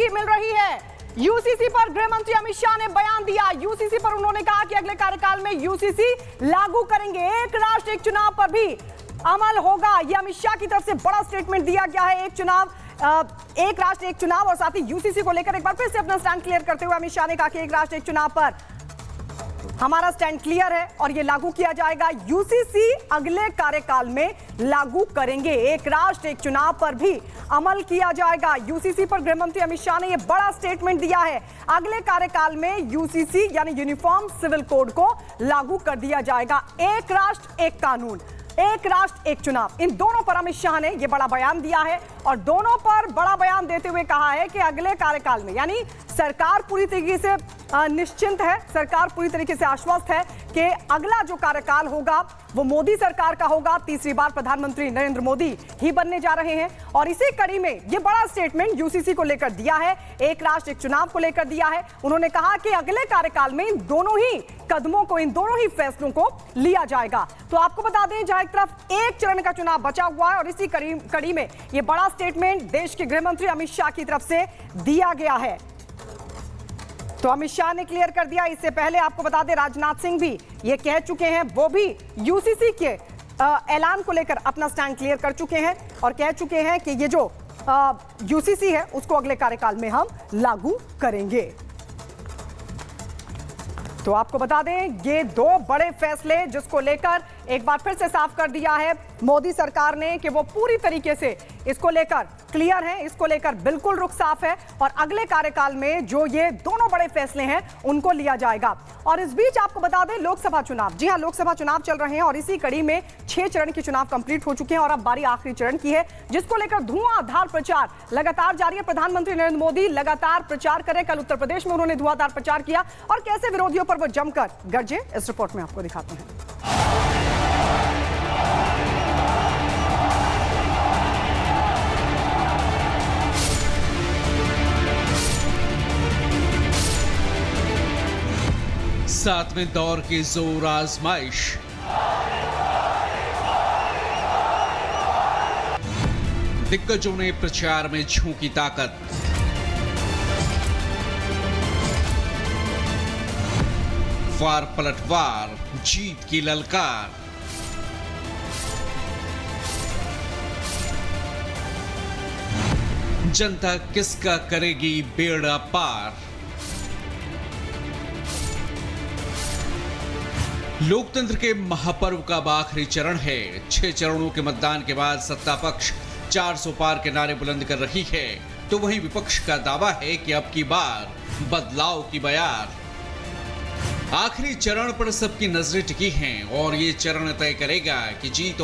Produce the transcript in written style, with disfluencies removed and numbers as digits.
मिल रही है। यूसीसी पर गृह मंत्री अमित शाह ने बयान दिया। यूसीसी पर उन्होंने कहा कि अगले कार्यकाल में यूसीसी लागू करेंगे, एक राष्ट्र एक चुनाव पर भी अमल होगा। यह अमित शाह की तरफ से बड़ा स्टेटमेंट दिया गया है। एक राष्ट्र एक चुनाव और साथ ही यूसीसी को लेकर एक बार फिर से अपना स्टैंड क्लियर करते हुए अमित शाह ने कहा कि एक राष्ट्र एक चुनाव पर हमारा स्टैंड क्लियर है और यह लागू किया जाएगा। यूसीसी अगले कार्यकाल में लागू करेंगे, एक राष्ट्र एक चुनाव पर भी अमल किया जाएगा। यूसीसी पर गृह मंत्री अमित शाह ने यह बड़ा स्टेटमेंट दिया है। अगले कार्यकाल में यूसीसी यानी यूनिफॉर्म सिविल कोड को लागू कर दिया जाएगा। एक राष्ट्र एक कानून, एक राष्ट्र एक चुनाव, इन दोनों पर अमित शाह ने यह बड़ा बयान दिया है और दोनों पर बड़ा बयान देते हुए कहा है कि अगले कार्यकाल में यानी सरकार पूरी तरीके से निश्चिंत है, सरकार पूरी तरीके से आश्वस्त है कि अगला जो कार्यकाल होगा वो मोदी सरकार का होगा। तीसरी बार प्रधानमंत्री नरेंद्र मोदी ही बनने जा रहे हैं और इसी कड़ी में ये बड़ा स्टेटमेंट यूसीसी को लेकर दिया है, एक राष्ट्र एक चुनाव को लेकर दिया है। उन्होंने कहा कि अगले कार्यकाल में इन दोनों ही कदमों को, इन दोनों ही फैसलों को लिया जाएगा। तो आपको बता दें, जहां एक तरफ एक चरण का चुनाव बचा हुआ है और इसी कड़ी में यह बड़ा स्टेटमेंट देश के गृह मंत्री अमित शाह की तरफ से दिया गया है। तो अमित शाह ने क्लियर कर दिया। इससे पहले आपको बता दें, राजनाथ सिंह भी ये कह चुके हैं, वो भी यूसीसी के ऐलान को लेकर अपना स्टैंड क्लियर कर चुके हैं और कह चुके हैं कि ये जो यूसीसी है उसको अगले कार्यकाल में हम लागू करेंगे। तो आपको बता दें, ये दो बड़े फैसले जिसको लेकर एक बार फिर से साफ कर दिया है मोदी सरकार ने कि वो पूरी तरीके से इसको लेकर क्लियर है, इसको लेकर बिल्कुल रुख साफ है और अगले कार्यकाल में जो ये दोनों बड़े फैसले हैं उनको लिया जाएगा। और इस बीच आपको बता दें, लोकसभा चुनाव, जी हां, लोकसभा चुनाव चल रहे हैं और इसी कड़ी में 6 चरण के चुनाव कंप्लीट हो चुके हैं और अब बारी आखिरी चरण की है, जिसको लेकर धुआंधार प्रचार लगातार जारी है। प्रधानमंत्री नरेंद्र मोदी लगातार प्रचार करें। कल उत्तर प्रदेश में उन्होंने धुआंधार प्रचार किया और कैसे विरोधियों पर वो जमकर गरजे, इस रिपोर्ट में आपको दिखाते हैं। सातवें दौर की जोर आजमाइश, दिग्गजों ने प्रचार में झोंकी ताकत। वार पलटवार, जीत की ललकार। जनता किसका करेगी बेड़ा पार। लोकतंत्र के महापर्व का आखिरी चरण है। 6 चरणों के मतदान के बाद सत्ता पक्ष 400 पार के नारे बुलंद कर रही है, तो वहीं विपक्ष का दावा है कि अब की बार बदलाव की बयार। आखिरी चरण पर सबकी नजरें टिकी हैं और ये चरण तय करेगा कि जीत